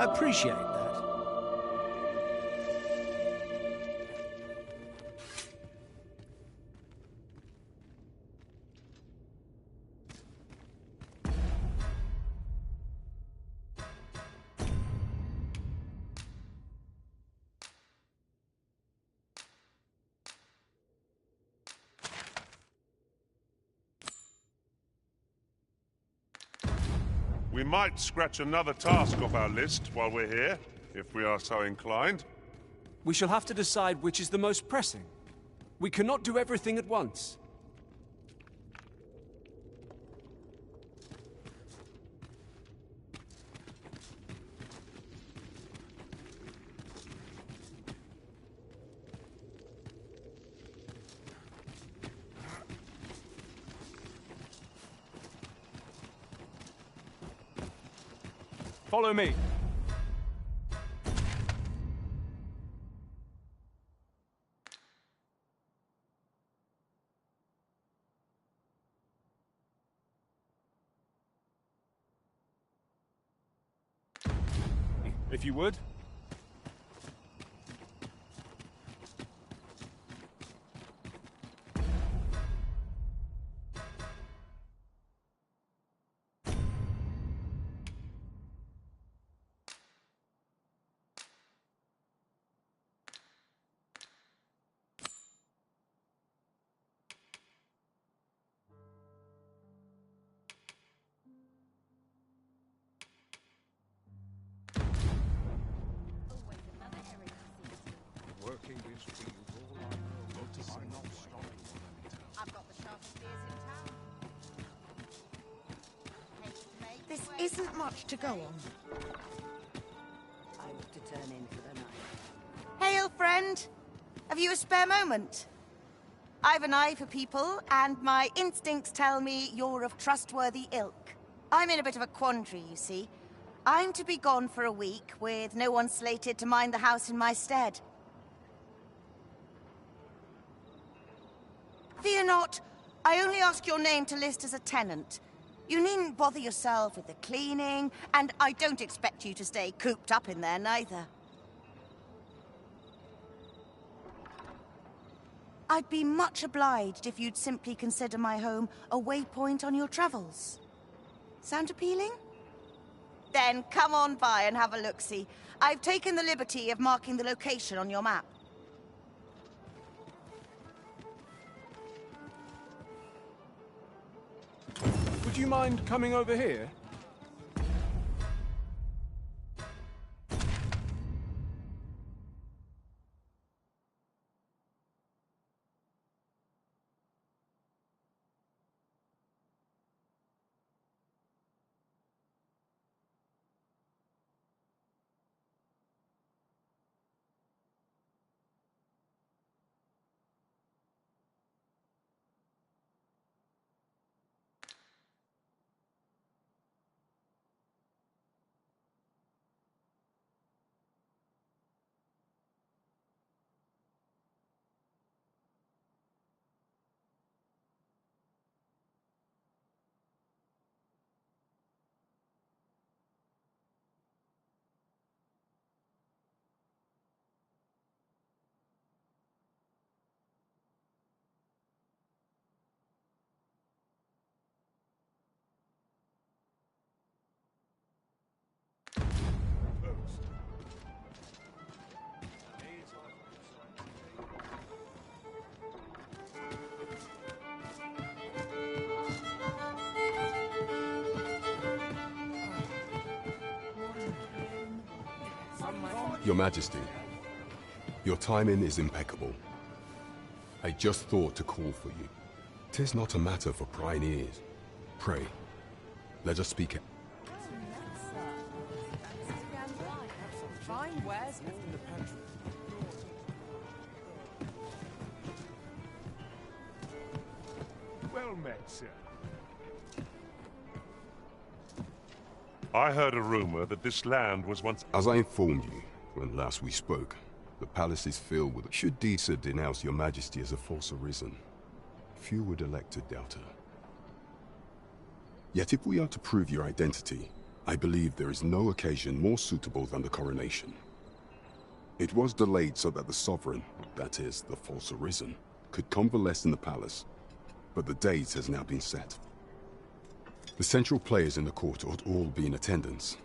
I appreciate that. We might scratch another task off our list while we're here, if we are so inclined. We shall have to decide which is the most pressing. We cannot do everything at once. Follow me. If you would. Working this field all I know. I'm not stopping for any time. I've got the sharpest ears in town. This isn't much to go on. I was to turn in for the night. Hail, friend! Have you a spare moment? I've an eye for people, and my instincts tell me you're of trustworthy ilk. I'm in a bit of a quandary, you see. I'm to be gone for a week, with no one slated to mind the house in my stead. Fear not. I only ask your name to list as a tenant. You needn't bother yourself with the cleaning, and I don't expect you to stay cooped up in there, neither. I'd be much obliged if you'd simply consider my home a waypoint on your travels. Sound appealing? Then come on by and have a look-see. I've taken the liberty of marking the location on your map. Would you mind coming over here? Your Majesty, your timing is impeccable. I just thought to call for you. 'Tis not a matter for prying ears. Pray, let us speak it. Fine wares left in the pantry. Well met, sir. I heard a rumor that this land was once... As I informed you when last we spoke, the palace is filled with... Should Disa denounce your Majesty as a false arisen, few would elect to doubt her. Yet if we are to prove your identity, I believe there is no occasion more suitable than the coronation. It was delayed so that the sovereign, that is, the false arisen, could convalesce in the palace, but the date has now been set. The central players in the court ought all be in attendance.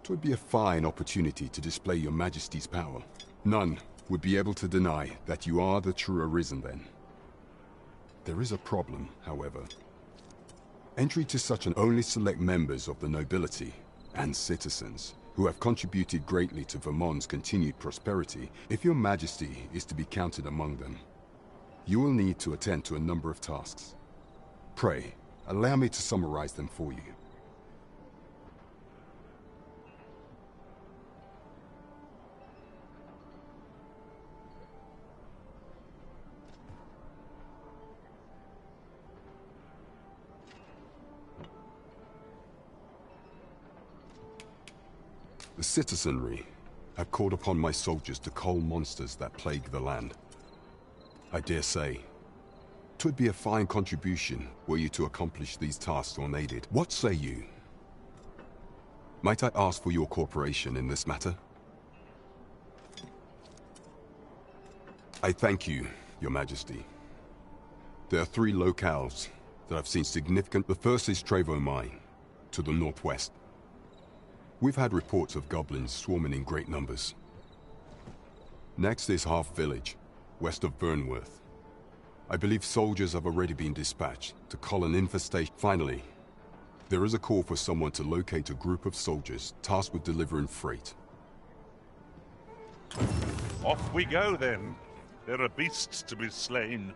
'Twould be a fine opportunity to display your majesty's power. None would be able to deny that you are the true arisen then. There is a problem, however. Entry to such an only select members of the nobility and citizens who have contributed greatly to Vermont's continued prosperity. If your majesty is to be counted among them, you will need to attend to a number of tasks. Pray, allow me to summarize them for you. The citizenry have called upon my soldiers to cull monsters that plague the land. I dare say, 'twould be a fine contribution were you to accomplish these tasks unaided. What say you? Might I ask for your cooperation in this matter? I thank you, your majesty. There are 3 locales that I've seen significant. The first is Trevo Mine, to the northwest. We've had reports of goblins swarming in great numbers. Next is Half Village, west of Burnworth. I believe soldiers have already been dispatched to cull an infestation. Finally, there is a call for someone to locate a group of soldiers tasked with delivering freight. Off we go then. There are beasts to be slain.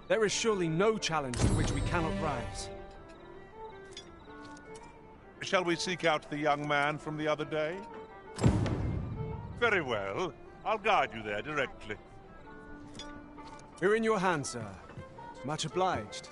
There is surely no challenge to which we cannot rise. Shall we seek out the young man from the other day? Very well. I'll guide you there directly. We're in your hands, sir. Much obliged.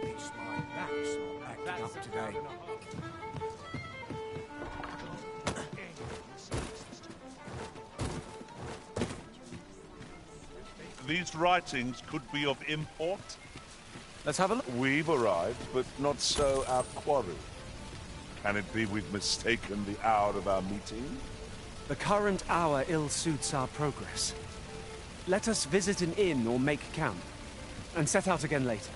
It's my back's not acting up today. These writings could be of import. Let's have a look. We've arrived, but not so our quarry. Can it be we've mistaken the hour of our meeting? The current hour ill suits our progress. Let us visit an inn or make camp, and set out again later.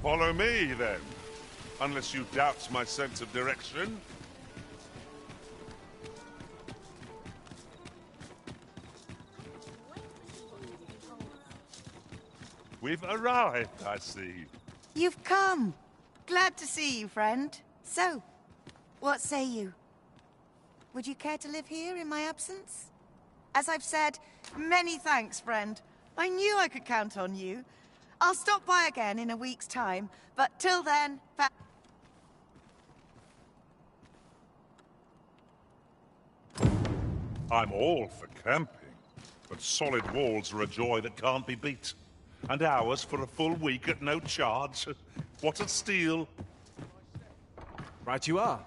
Follow me, then. Unless you doubt my sense of direction. We've arrived, I see. You've come. Glad to see you, friend. So, what say you? Would you care to live here in my absence? As I've said, many thanks, friend. I knew I could count on you. I'll stop by again in a week's time, but till then, I'm all for camping, but solid walls are a joy that can't be beat. And ours for a full week at no charge. What a steal. Right you are.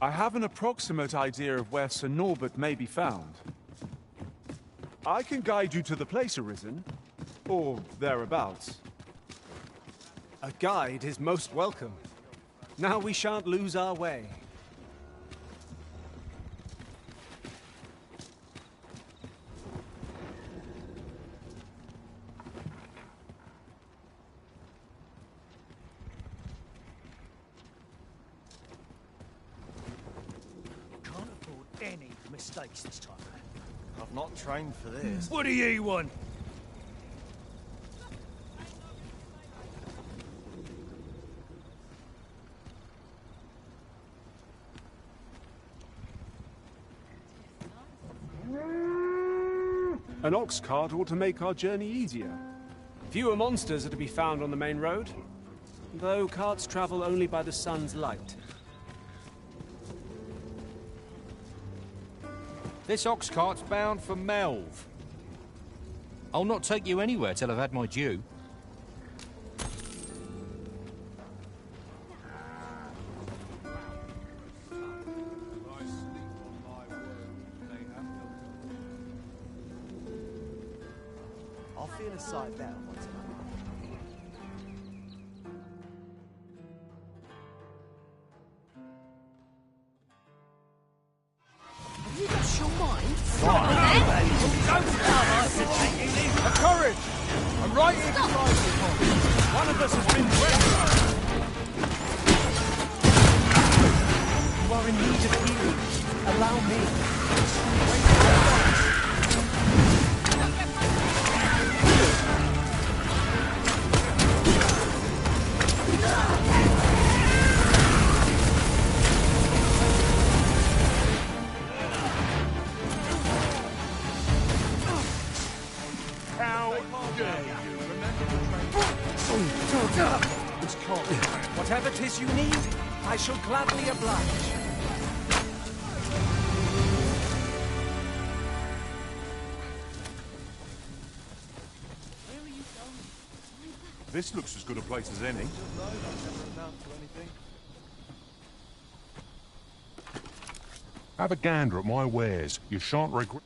I have an approximate idea of where Sir Norbert may be found. I can guide you to the place, Arisen, or thereabouts. A guide is most welcome. Now we shan't lose our way. Can't afford any mistakes this time, man. I've not trained for this. What do you want? An ox cart ought to make our journey easier. Fewer monsters are to be found on the main road, though carts travel only by the sun's light. This ox cart's bound for Melv. I'll not take you anywhere till I've had my due. I'll feel a sight better once I'm Have you lost your mind? Courage! I'm right here beside you. One of us has been wrecked. You are in need of healing. Allow me. Whatever 'tis you need, I shall gladly oblige. This looks as good a place as any. Have a gander at my wares. You shan't regret.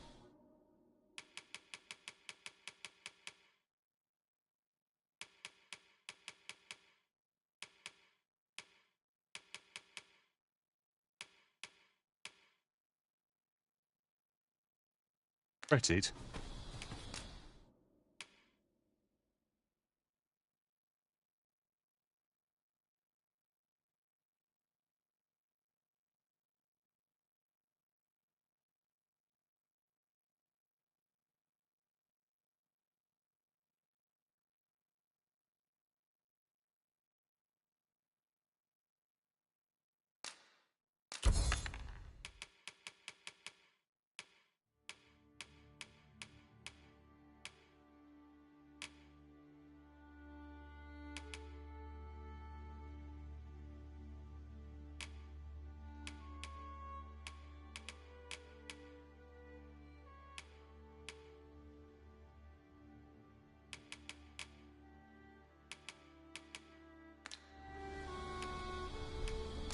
It.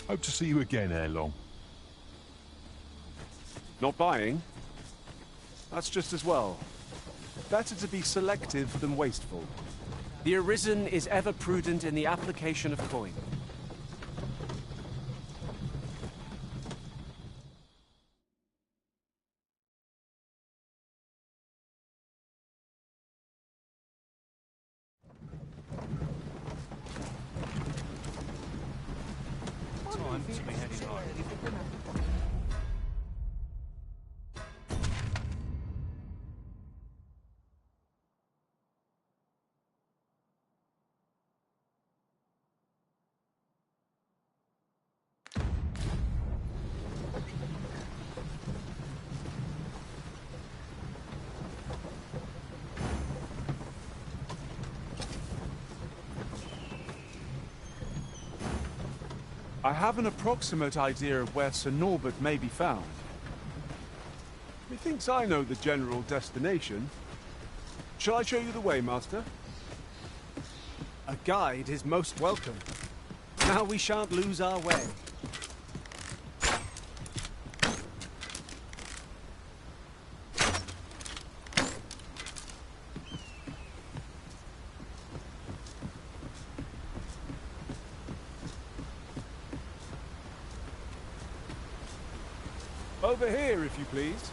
Hope to see you again ere long. Not buying? That's just as well. Better to be selective than wasteful. The Arisen is ever prudent in the application of coin. Time to be heading home. I have an approximate idea of where Sir Norbert may be found. Methinks I know the general destination. Shall I show you the way, Master? A guide is most welcome. Now we shan't lose our way. Over here, if you please.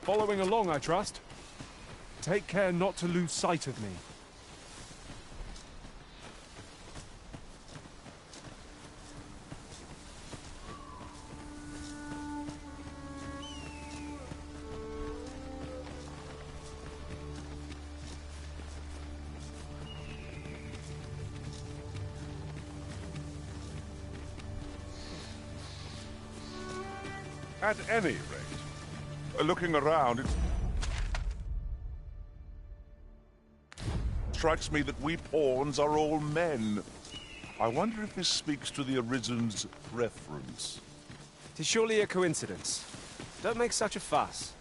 Following along, I trust. Take care not to lose sight of me. At any rate, looking around, it strikes me that we pawns are all men. I wonder if this speaks to the Arisen's preference. It is surely a coincidence. Don't make such a fuss.